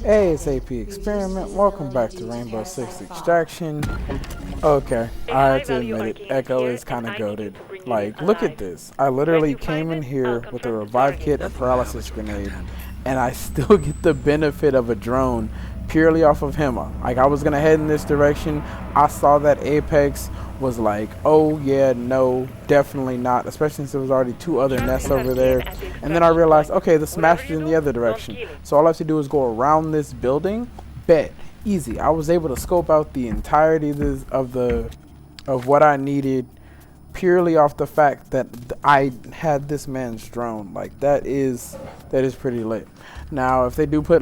Hey, it's AP Experiment. Welcome back to Rainbow Six Extraction. Okay, I have to admit it, Echo is kind of goated. Like, look at this. I literally came in here with a revive kit, a paralysis grenade, and I still get the benefit of a drone purely off of him. Like, I was going to head in this direction. I saw that Apex was like, oh yeah, no, definitely not, especially since there was already two other nests over there. And then I realized, okay, the smash is in the other direction, so all I have to do is go around this building. Bet, easy. I was able to scope out the entirety of what I needed purely off the fact that I had this man's drone. Like, that is pretty lit. Now, if they do put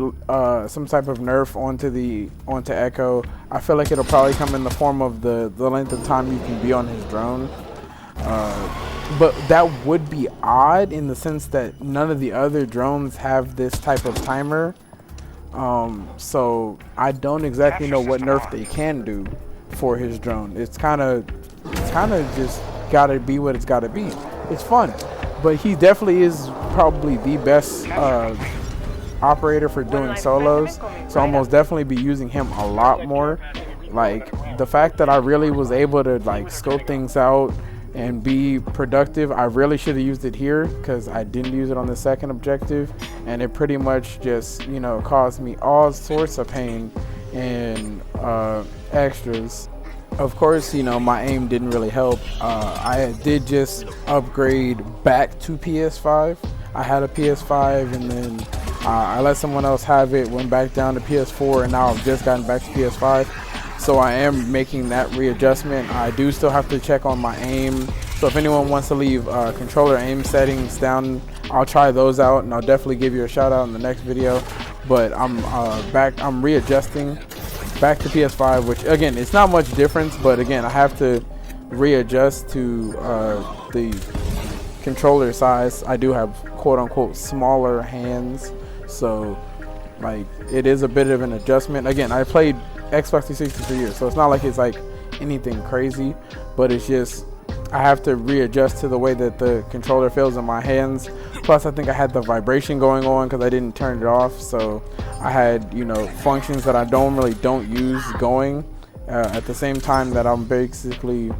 some type of nerf onto Echo, I feel like it'll probably come in the form of the length of time you can be on his drone. But that would be odd in the sense that none of the other drones have this type of timer. So I don't exactly know what nerf they can do for his drone. It's kind of just gotta be what it's gotta be. It's fun, but he definitely is probably the best operator for doing solos, so I'll most definitely be using him a lot more. Like, the fact that I really was able to like scope things out and be productive, I really should have used it here because I didn't use it on the second objective, and it pretty much just, you know, caused me all sorts of pain and extras. Of course, you know, my aim didn't really help. I did just upgrade back to PS5. I had a PS5 and then I let someone else have it, went back down to PS4, and now I've just gotten back to PS5. So I am making that readjustment. I do still have to check on my aim. So if anyone wants to leave controller aim settings down, I'll try those out, and I'll definitely give you a shout out in the next video. But I'm readjusting back to PS5, which again, it's not much difference, but again, I have to readjust to the controller size. I do have quote unquote smaller hands, so like it is a bit of an adjustment. Again, I played Xbox 360 for years, so it's not like it's like anything crazy, but it's just I have to readjust to the way that the controller feels in my hands. Plus, I think I had the vibration going on because I didn't turn it off, so I had, you know, functions that I don't use going at the same time that I'm basically,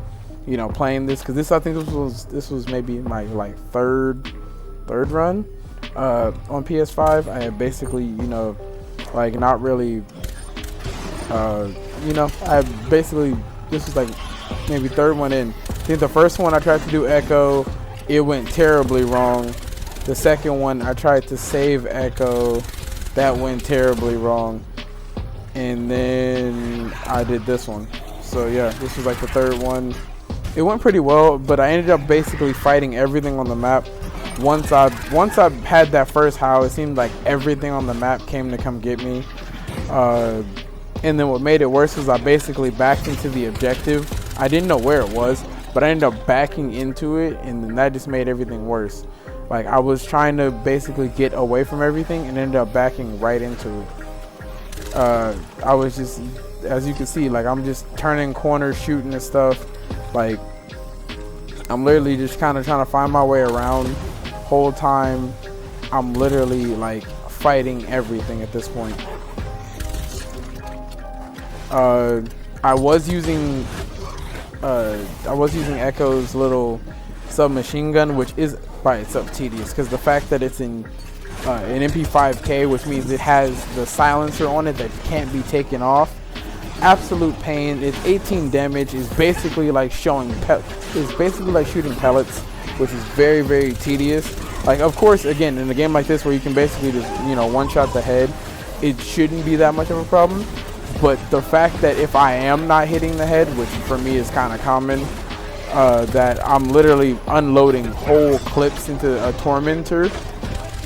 you know, playing this. Because I think this was maybe my like third run on PS5. I had basically, you know, like not really, you know, this was like maybe third one in. I think the first one I tried to do Echo, it went terribly wrong. The second one I tried to save Echo, that went terribly wrong. And then I did this one. So yeah, this was like the third one. It went pretty well, but I ended up basically fighting everything on the map. Once I had that first howl, it seemed like everything on the map came to come get me. And then what made it worse was I basically backed into the objective. I didn't know where it was, but I ended up backing into it, and then that just made everything worse. Like, I was trying to basically get away from everything and ended up backing right into it. I was just, as you can see, like, I'm just turning corners, shooting and stuff. Like, I'm literally just kind of trying to find my way around. Whole time, I'm literally like fighting everything at this point. I was using Echo's little submachine gun, which is by itself tedious because the fact that it's in an MP5K, which means it has the silencer on it that can't be taken off. Absolute pain. It's 18 damage. It's basically like shooting pellets, which is very, very tedious. Like, of course, again, in a game like this where you can basically just, you know, one-shot the head, it shouldn't be that much of a problem. But the fact that if I am not hitting the head, which for me is kind of common, that I'm literally unloading whole clips into a tormentor,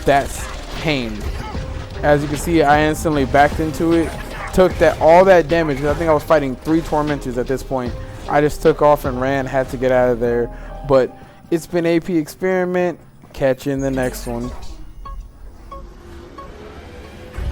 that's pain. As you can see, I instantly backed into it, took all that damage. I think I was fighting 3 tormentors at this point. I just took off and ran, had to get out of there. But it's been AP Experiment. Catch you in the next one.